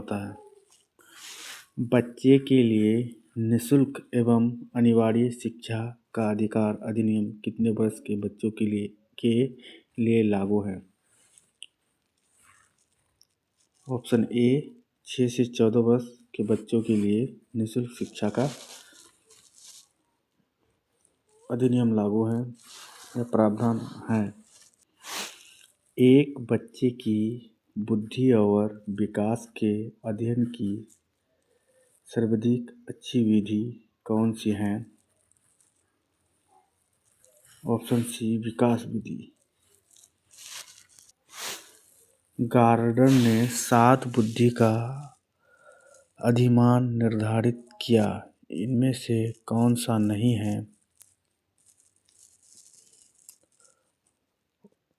होता है? बच्चे के लिए निःशुल्क एवं अनिवार्य शिक्षा का अधिकार अधिनियम कितने वर्ष के बच्चों के लिए लागू है? ऑप्शन ए 6 से 14 वर्ष के बच्चों के लिए निःशुल्क शिक्षा का अधिनियम लागू है या प्रावधान है। एक बच्चे की बुद्धि और विकास के अध्ययन की सर्वाधिक अच्छी विधि कौन सी है? ऑप्शन सी विकास विधि। गार्डन ने 7 बुद्धि का अधिमान निर्धारित किया, इनमें से कौन सा नहीं है?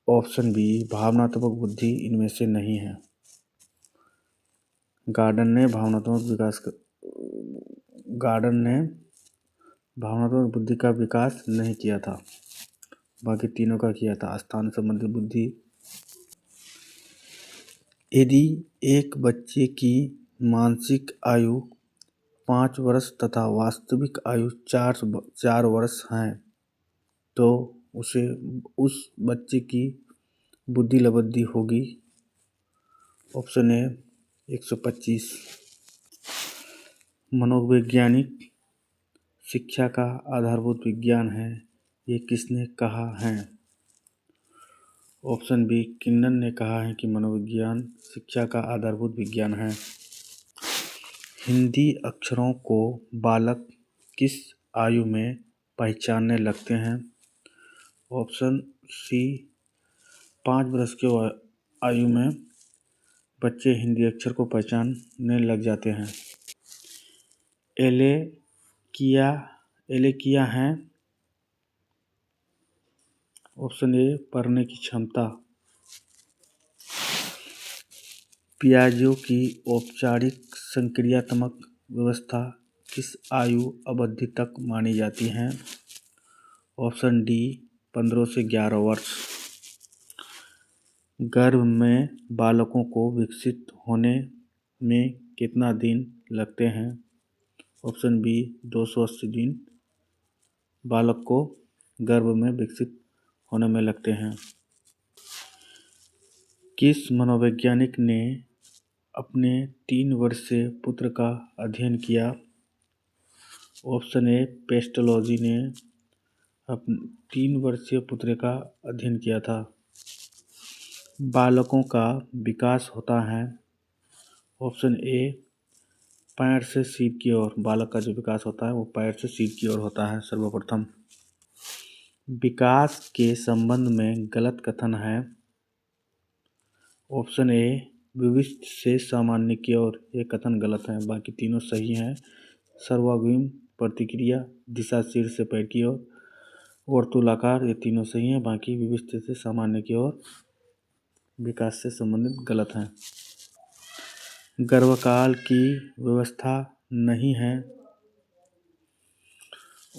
ऑप्शन बी भावनात्मक बुद्धि इनमें से नहीं है। गार्डन ने भावनात्मक बुद्धि का विकास नहीं किया था, बाकी तीनों का किया था। स्थान संबंधी बुद्धि। यदि एक बच्चे की मानसिक आयु 5 वर्ष तथा वास्तविक आयु 4 वर्ष है तो उस बच्चे की बुद्धि लब्धि होगी। Option A 125। मनोवैज्ञानिक शिक्षा का आधारभूत विज्ञान है, ये किसने कहा है? ऑप्शन बी किंडन ने कहा है कि मनोविज्ञान शिक्षा का आधारभूत विज्ञान है। हिंदी अक्षरों को बालक किस आयु में पहचानने लगते हैं? ऑप्शन सी 5 वर्ष की आयु में बच्चे हिंदी अक्षर को पहचानने लग जाते हैं। एलेकिया है। ऑप्शन ए पढ़ने की क्षमता। पियाजे की औपचारिक संक्रियात्मक व्यवस्था किस आयु अवधि तक मानी जाती है? ऑप्शन डी 15 से 11 वर्ष। गर्भ में बालकों को विकसित होने में कितना दिन लगते हैं? ऑप्शन बी 280 दिन बालक को गर्भ में विकसित होने में लगते हैं। किस मनोवैज्ञानिक ने अपने 3 वर्षीय पुत्र का अध्ययन किया? ऑप्शन ए पेस्टोलॉजी ने अपने 3 वर्षीय पुत्र का अध्ययन किया था। बालकों का विकास होता है। ऑप्शन ए पैर से सिर की ओर। बालक का जो विकास होता है वो पैर से सिर की ओर होता है सर्वप्रथम। विकास के संबंध में गलत कथन है। ऑप्शन ए विशिष्ट से सामान्य की ओर, ये कथन गलत है, बाकी तीनों सही हैं। सर्वांगीण प्रतिक्रिया, दिशा सिर से पैर की ओर, वर्तुलाकार, ये तीनों सही हैं, बाकी विशिष्ट से सामान्य की ओर विकास से संबंधित गलत हैं। गर्भकाल की व्यवस्था नहीं है।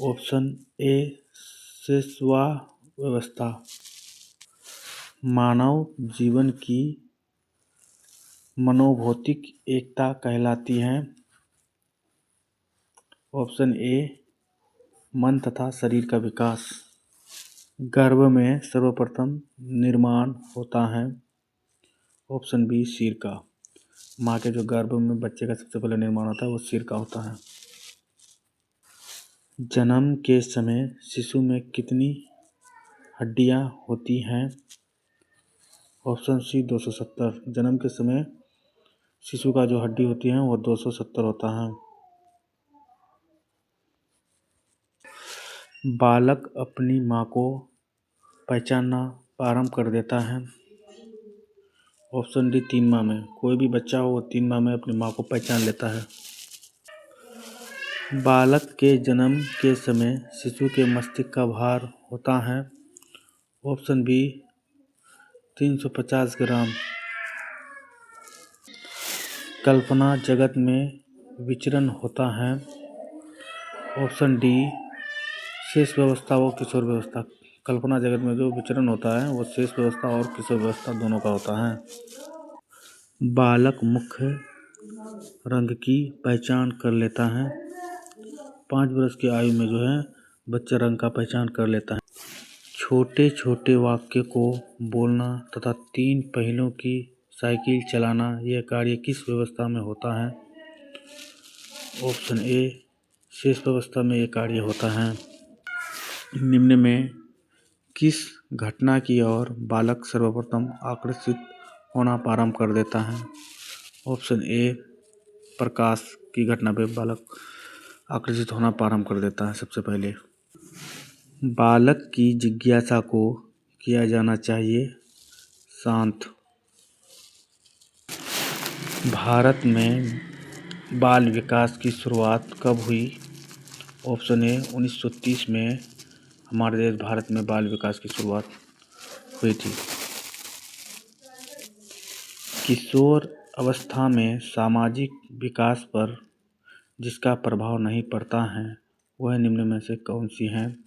ऑप्शन ए सेक्सुआ व्यवस्था। मानव जीवन की मनोभौतिक एकता कहलाती है। ऑप्शन ए मन तथा शरीर का विकास। गर्भ में सर्वप्रथम निर्माण होता है। ऑप्शन बी सिर का। माँ के जो गर्भ में बच्चे का सबसे पहले निर्माण होता है वो सिर का होता है। जन्म के समय शिशु में कितनी हड्डियां होती हैं? Option C 270। जन्म के समय शिशु का जो हड्डी होती है वो 270 होता है। बालक अपनी माँ को पहचानना प्रारंभ कर देता है। ऑप्शन डी 3 माह में। कोई भी बच्चा हो 3 माह में अपनी माँ को पहचान लेता है। बालक के जन्म के समय शिशु के मस्तिष्क का भार होता है। ऑप्शन बी 350 ग्राम। कल्पना जगत में विचरण होता है। ऑप्शन डी शेष व्यवस्था व किशोर व्यवस्था। कल्पना जगत में जो विचरण होता है वो शेष व्यवस्था और किशोर व्यवस्था दोनों का होता है। बालक मुख्य रंग की पहचान कर लेता है। 5 वर्ष की आयु में जो है बच्चा रंग का पहचान कर लेता है। छोटे छोटे वाक्य को बोलना तथा 3 पहियों की साइकिल चलाना यह कार्य किस व्यवस्था में होता है? ऑप्शन ए शेष व्यवस्था में यह कार्य होता है। निम्न में किस घटना की ओर बालक सर्वप्रथम आकर्षित होना प्रारंभ कर देता है? ऑप्शन ए प्रकाश की घटना पे बालक आकर्षित होना प्रारंभ कर देता है सबसे पहले। बालक की जिज्ञासा को किया जाना चाहिए शांत। भारत में बाल विकास की शुरुआत कब हुई? ऑप्शन ए 1930 में हमारे देश भारत में बाल विकास की शुरुआत हुई थी। किशोर अवस्था में सामाजिक विकास पर जिसका प्रभाव नहीं पड़ता है वह निम्न में से कौन सी है?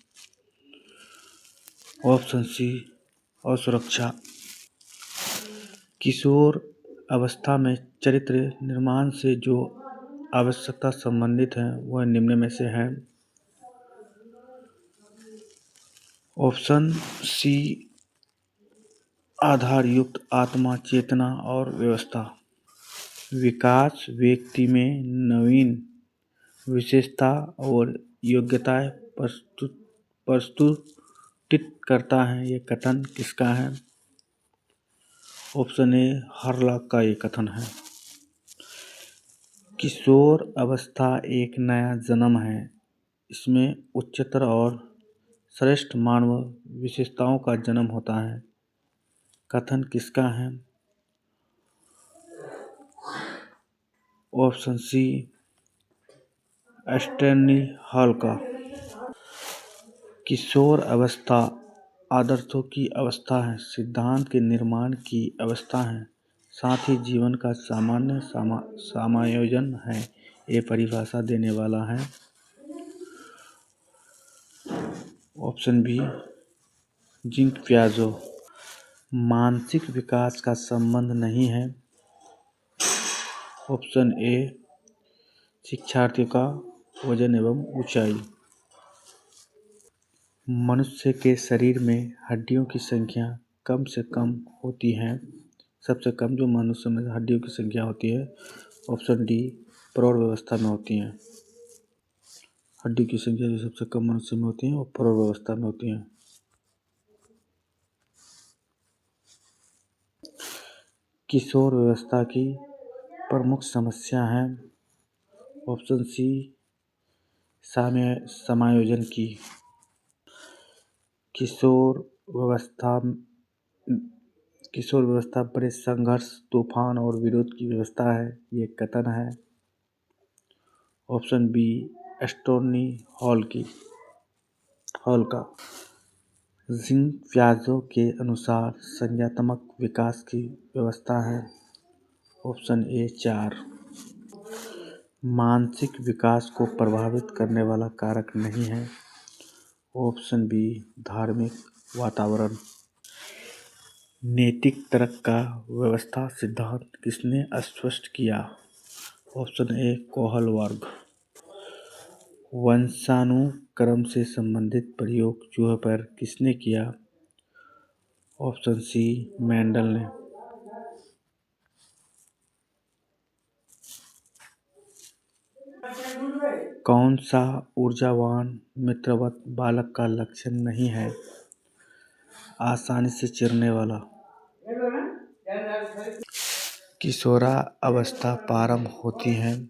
ऑप्शन सी असुरक्षा। किशोर अवस्था में चरित्र निर्माण से जो आवश्यकता संबंधित है वह निम्न में से है। ऑप्शन सी आधार युक्त आत्मा, चेतना और व्यवस्था। विकास व्यक्ति में नवीन विशेषता और योग्यताएं प्रस्तुत करता है। ये कथन किसका है? ऑप्शन ए हरलॉक का ये कथन है। किशोर अवस्था एक नया जन्म है। इसमें उच्चतर और श्रेष्ठ मानव विशेषताओं का जन्म होता है। कथन किसका है? ऑप्शन सी स्टैनली हॉल का। किशोर अवस्था आदर्शों की अवस्था है, सिद्धांत के निर्माण की अवस्था है, साथ ही जीवन का सामान्य समायोजन है। ये परिभाषा देने वाला है ऑप्शन बी जिंक प्याजो। मानसिक विकास का संबंध नहीं है। ऑप्शन ए शिक्षार्थियों का वजन एवं ऊंचाई। मनुष्य के शरीर में हड्डियों की संख्या कम से कम होती है। सबसे कम जो मनुष्य में हड्डियों की संख्या होती है ऑप्शन डी प्रौढ़ व्यवस्था में होती है। हड्डी की संख्या जो सबसे कम मनुष्य में होती है वो प्रौढ़ व्यवस्था में होती है। किशोर व्यवस्था की प्रमुख समस्या है ऑप्शन सी समायोजन की। किशोर व्यवस्था बड़े संघर्ष, तूफान और विरोध की व्यवस्था है। ये कथन है ऑप्शन बी स्टोनी हॉल का। जिंग प्याजो के अनुसार संज्ञानात्मक विकास की व्यवस्था है ऑप्शन ए 4। मानसिक विकास को प्रभावित करने वाला कारक नहीं है ऑप्शन बी धार्मिक वातावरण। नैतिक तर्क का व्यवस्था सिद्धांत किसने स्पष्ट किया? Option A Kohlberg. वंशानुक्रम से संबंधित प्रयोग चूहे पर किसने किया? ऑप्शन सी मेंडल ने। कौन सा ऊर्जावान मित्रवत बालक का लक्षण नहीं है? आसानी से चिढ़ने वाला। किशोरा अवस्था प्रारंभ होती है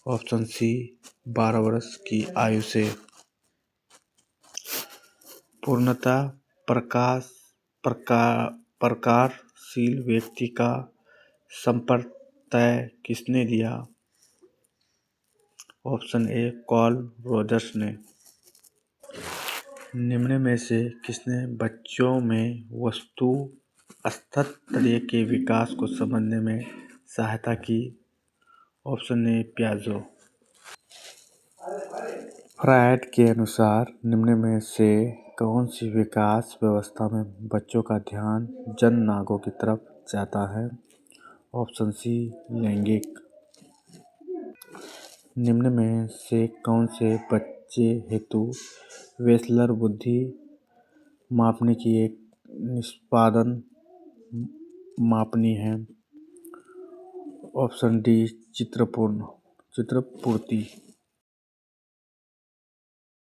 ऑप्शन सी 12 वर्ष की आयु से। पूर्णतः प्रकारशील व्यक्ति का संप्रत्यय किसने दिया? ऑप्शन ए कार्ल रोजर्स ने। निम्न में से किसने बच्चों में वस्तुस्तर के विकास को समझने में सहायता की? Option A Piaggio. फ्रायड के अनुसार निम्न में से कौन सी विकास व्यवस्था में बच्चों का ध्यान जन नांगों की तरफ जाता है? ऑप्शन सी लैंगिक। निम्न में से कौन से बच्चे हेतु वेस्लर बुद्धि मापने की एक निष्पादन मापनी है? Option D चित्रपूर्ति।